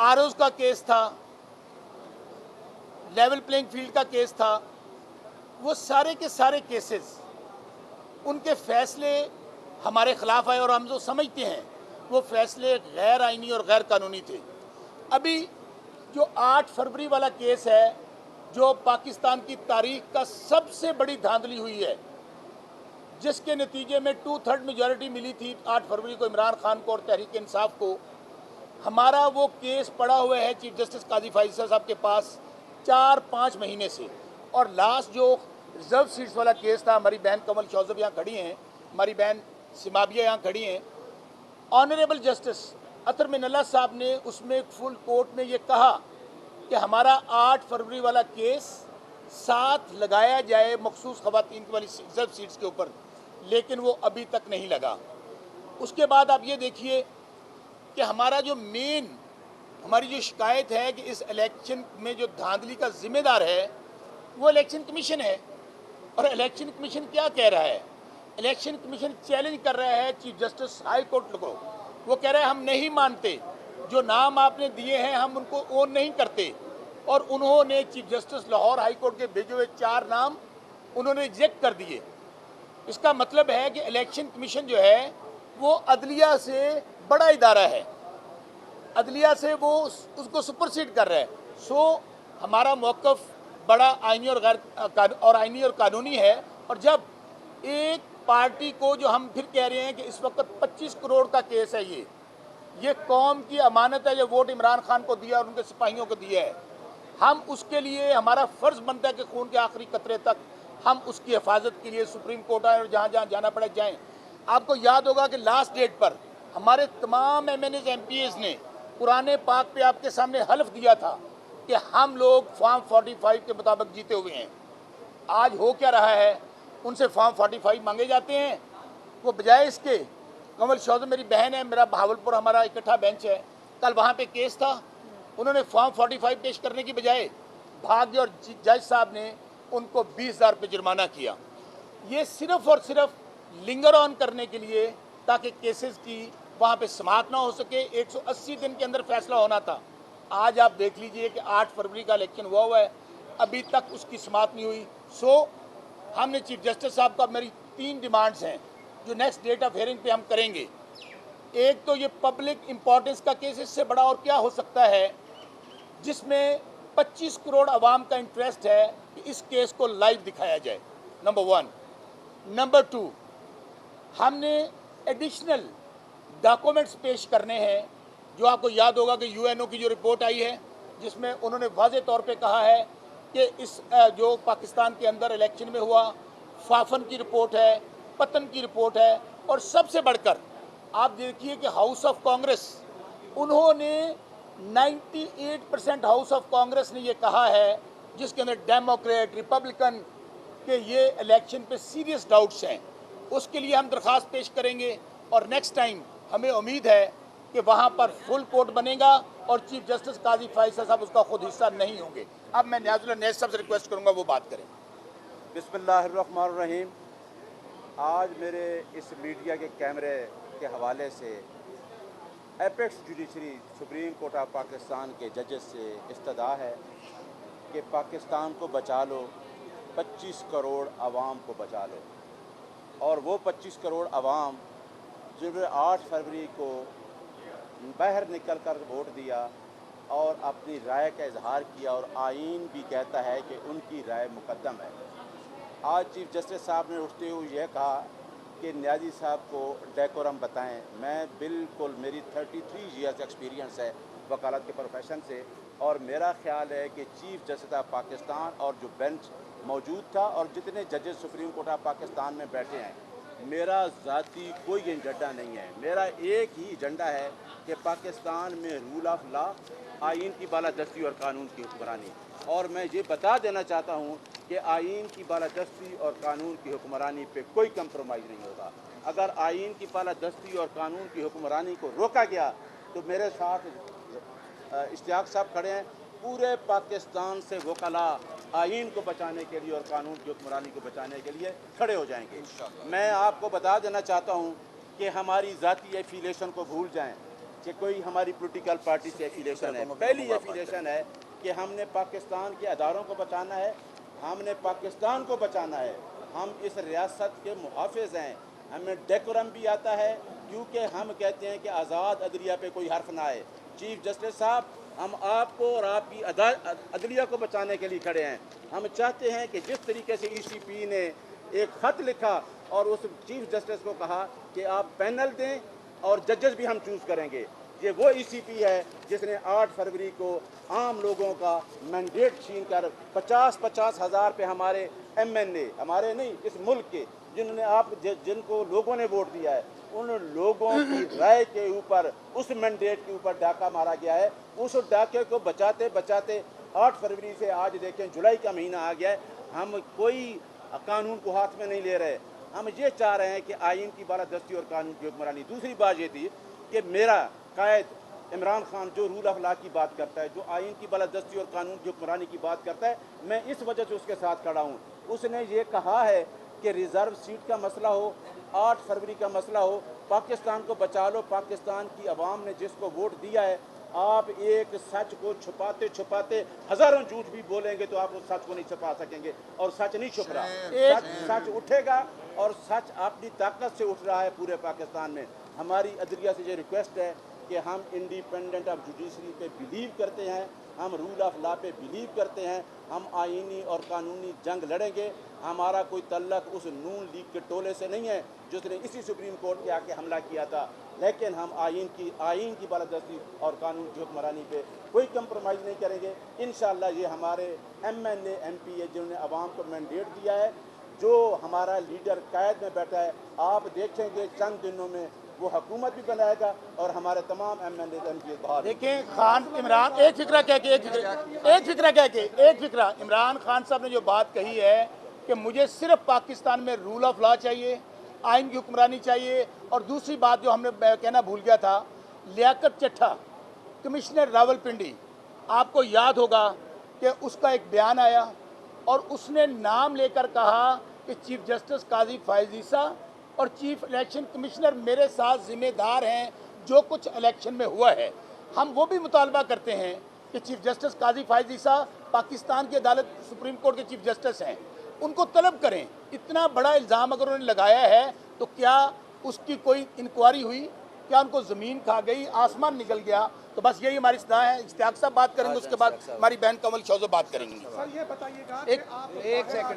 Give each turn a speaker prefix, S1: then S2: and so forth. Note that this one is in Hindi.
S1: आरओज का केस था, लेवल प्लेइंग फील्ड का केस था, वो सारे के सारे केसेस, उनके फैसले हमारे खिलाफ आए और हम जो समझते हैं वो फैसले गैर आइनी और गैर कानूनी थे। अभी जो 8 फरवरी वाला केस है, जो पाकिस्तान की तारीख का सबसे बड़ी धांधली हुई है, जिसके नतीजे में 2/3 मेजॉरिटी मिली थी 8 फरवरी को इमरान खान को और तहरीक इंसाफ को, हमारा वो केस पड़ा हुआ है चीफ जस्टिस काजी फैसल साहब के पास 4-5 महीने से। और लास्ट जो रिजर्व सीट्स वाला केस था, हमारी बहन कमल शौजब यहाँ खड़ी हैं, हमारी बहन सिमाबिया यहाँ खड़ी हैं, ऑनरेबल जस्टिस अतर मिनल्ला साहब ने उसमें फुल कोर्ट में ये कहा कि हमारा 8 फरवरी वाला केस साथ लगाया जाए मखसूस खवातीन वाली रिजर्व सीट्स के ऊपर, लेकिन वो अभी तक नहीं लगा। उसके बाद आप ये देखिए कि हमारा जो मेन हमारी जो शिकायत है कि इस इलेक्शन में जो धांधली का जिम्मेदार है वो इलेक्शन कमीशन है। और इलेक्शन कमीशन क्या कह रहा है? इलेक्शन कमीशन चैलेंज कर रहा है चीफ जस्टिस हाई कोर्ट को। वो कह रहा है हम नहीं मानते, जो नाम आपने दिए हैं हम उनको ओन नहीं करते। और उन्होंने chief justice Lahore high court के भेजे हुए 4 नाम उन्होंने रिजेक्ट कर दिए। इसका मतलब है कि इलेक्शन कमीशन जो है वो अदलिया से बड़ा इदारा है, अदलिया से वो उसको सुपरसीड कर रहा है। सो हमारा मौक़िफ़ बड़ा आइनी और आइनी और कानूनी है। और जब एक पार्टी को, जो हम फिर कह रहे हैं कि इस वक्त 25 करोड़ का केस है, ये कौम की अमानत है, ये वोट इमरान खान को दिया और उनके सिपाहियों को दिया है, हम उसके लिए हमारा फ़र्ज़ बनता है कि खून के आखिरी कतरे तक हम उसकी हिफाजत के लिए सुप्रीम कोर्ट आए और जहाँ जहाँ जाना पड़े जाएँ। आपको याद होगा कि लास्ट डेट पर हमारे तमाम MNAs MPAs ने कुरान पाक पे आपके सामने हल्फ दिया था कि हम लोग फॉर्म 45 के मुताबिक जीते हुए हैं। आज हो क्या रहा है? उनसे फॉर्म 45 मांगे जाते हैं, वो बजाय इसके, कमल शौजब मेरी बहन है, मेरा बहावलपुर हमारा इकट्ठा बेंच है, कल वहाँ पे केस था, उन्होंने फॉर्म 45 पेश करने की बजाय भाग गए और जज साहब ने उनको 20,000 रुपये जुर्माना किया। ये सिर्फ और सिर्फ लिंगर ऑन करने के लिए, ताकि केसेस की वहाँ पे समाप्त ना हो सके। 180 दिन के अंदर फैसला होना था। आज आप देख लीजिए कि 8 फरवरी का इलेक्शन हुआ है, अभी तक उसकी समाप्त नहीं हुई। सो हमने चीफ जस्टिस साहब का, मेरी 3 डिमांड्स हैं जो नेक्स्ट डेट ऑफ हियरिंग पे हम करेंगे। एक तो ये पब्लिक इंपॉर्टेंस का केस, इससे बड़ा और क्या हो सकता है, जिसमें 25 करोड़ आवाम का इंटरेस्ट है कि इस केस को लाइव दिखाया जाए, नंबर 1। नंबर 2, हमने एडिशनल डॉक्यूमेंट्स पेश करने हैं। जो आपको याद होगा कि UNO की जो रिपोर्ट आई है, जिसमें उन्होंने वाज़े तौर पे कहा है कि इस जो पाकिस्तान के अंदर इलेक्शन में हुआ, फाफन की रिपोर्ट है, पतन की रिपोर्ट है, और सबसे बढ़कर आप देखिए कि हाउस ऑफ कांग्रेस, उन्होंने 98% हाउस ऑफ कांग्रेस ने ये कहा है, जिसके अंदर डेमोक्रेट, रिपब्लिकन के ये इलेक्शन पे सीरियस डाउट्स हैं। उसके लिए हम दरख्वास्त पेश करेंगे और नेक्स्ट टाइम हमें उम्मीद है कि वहाँ पर फुल कोर्ट बनेगा और चीफ जस्टिस काजी फैसल साहब उसका खुद हिस्सा नहीं होंगे। अब मैं न्याजुल नैज साहब से रिक्वेस्ट करूँगा वो बात करें।
S2: बिस्मिल्लाहिर्रहमानिर्रहीम। आज मेरे इस मीडिया के कैमरे के हवाले से apex judiciary supreme court of Pakistan के जजेस से इस्तदा है कि पाकिस्तान को बचा लो, 25 करोड़ आवाम को बचा लो। और वो 25 करोड़ आवाम जिन्होंने 8 फरवरी को बाहर निकल कर वोट दिया और अपनी राय का इजहार किया, और आईन भी कहता है कि उनकी राय मुकद्दम है। आज चीफ जस्टिस साहब ने उठते हुए यह कहा कि न्याजी साहब को डेकोरम बताएं। मैं बिल्कुल, मेरी 33 ईयर्स एक्सपीरियंस है वकालत के प्रोफेशन से, और मेरा ख्याल है कि चीफ जस्टिस ऑफ पाकिस्तान और जो बेंच मौजूद था और जितने जजेस सुप्रीम कोर्ट ऑफ पाकिस्तान में बैठे हैं, मेरा ज़ाती कोई एजेंडा नहीं है। मेरा एक ही एजेंडा है कि पाकिस्तान में रूल ऑफ लॉ, आइन की बालादस्ती और कानून की हुक्मरानी। और मैं ये बता देना चाहता हूँ कि आइन की बालादस्ती और कानून की हुक्मरानी पे कोई कंप्रोमाइज़ नहीं होगा। अगर आइन की बालादस्ती और कानून की हुक्मरानी को रोका गया तो मेरे साथ इश्तियाक साहब खड़े हैं, पूरे पाकिस्तान से वकला आइन को बचाने के लिए और कानून की हुक्मरानी को बचाने के लिए खड़े हो जाएंगे। मैं आपको बता देना चाहता हूँ कि हमारी ज़ाती एफिलेशन को भूल जाएं। कि कोई हमारी पॉलिटिकल पार्टी से एफिलेशन है। पहली एफिलेशन है कि हमने पाकिस्तान के अदारों को बचाना है, हमने पाकिस्तान को बचाना है। हम इस रियासत के मुहाफिज हैं, हमें डेकोरम भी आता है, क्योंकि हम कहते हैं कि आज़ाद अदलिया पे कोई हर्फ ना आए। चीफ जस्टिस साहब, हम आपको और आपकी अदलिया को बचाने के लिए खड़े हैं। हम चाहते हैं कि जिस तरीके से ईसीपी ने एक ख़त लिखा और उस चीफ जस्टिस को कहा कि आप पैनल दें और जजेस भी हम चूज़ करेंगे, ये वो ईसीपी है जिसने 8 फरवरी को आम लोगों का मैंडेट छीन कर 50-50 हज़ार पे हमारे एमएनए, हमारे नहीं इस मुल्क के, जिनको लोगों ने वोट दिया है, उन लोगों की राय के ऊपर, उस मैंडेट के ऊपर डाका मारा गया है। उस डाके को बचाते बचाते 8 फरवरी से आज देखें जुलाई का महीना आ गया है, हम कोई कानून को हाथ में नहीं ले रहे। हम ये चाह रहे हैं कि आइन की बालादस्ती और कानून की हुक्मरानी। दूसरी बात ये थी कि मेरा कायद इमरान खान जो रूल ऑफ लॉ की बात करता है, जो आइन की बालादस्ती और कानून की हुक्मरानी की बात करता है, मैं इस वजह से उसके साथ खड़ा हूँ। उसने ये कहा है कि रिज़र्व सीट का मसला हो, 8 फरवरी का मसला हो, पाकिस्तान को बचा लो। पाकिस्तान की आवाम ने जिसको वोट दिया है, आप एक सच को छुपाते छुपाते हज़ारों झूठ भी बोलेंगे तो आप उस सच को नहीं छुपा सकेंगे, और सच नहीं छुप रहा। सच उठेगा और सच अपनी ताकत से उठ रहा है पूरे पाकिस्तान में। हमारी अदलिया से ये रिक्वेस्ट है कि हम इंडिपेंडेंट ऑफ जुडिशरी पे बिलीव करते हैं, हम रूल ऑफ लॉ पे बिलीव करते हैं, हम आइनी और कानूनी जंग लड़ेंगे। हमारा कोई तल्लक उस नून लीग के टोले से नहीं है जिसने इसी सुप्रीम कोर्ट के आके हमला किया था, लेकिन हम आइन की बालादस्ती और कानून की हुक्मरानी पे कोई कंप्रोमाइज़ नहीं करेंगे। इंशाअल्लाह ये हमारे एमएनए एमपी है जिन्होंने आवाम को मैंडेट दिया है, जो हमारा लीडर कैद में बैठा है, आप देखेंगे चंद दिनों में वो हुकूमत भी बनाएगा और हमारे तमाम एमएनए एमपी बाहर।
S1: देखें, खान इमरान एक फिक्रा इमरान खान साहब ने जो बात कही है कि मुझे सिर्फ पाकिस्तान में रूल ऑफ लॉ चाहिए, आइन की हुक्मरानी चाहिए, और दूसरी बात जो हमने कहना भूल गया था, लियाकत चट्ठा कमिश्नर रावलपिंडी, आपको याद होगा कि उसका एक बयान आया और उसने नाम लेकर कहा कि चीफ जस्टिस काजी फायज़ ईसा और चीफ इलेक्शन कमिश्नर मेरे साथ जिम्मेदार हैं जो कुछ इलेक्शन में हुआ है। हम वो भी मुतालबा करते हैं कि चीफ जस्टिस काजी फायज़ ईसा पाकिस्तान की अदालत सुप्रीम कोर्ट के चीफ जस्टिस हैं, उनको तलब करें। इतना बड़ा इल्ज़ाम अगर उन्होंने लगाया है तो क्या उसकी कोई इंक्वायरी हुई? क्या उनको ज़मीन खा गई, आसमान निकल गया? तो बस यही हमारी सलाह है। इश्तियाक साहब बात करेंगे, उसके बाद हमारी बहन कमल शौज़ो बात करेंगी।
S3: सर ये बताइएगा
S4: एक सेकंड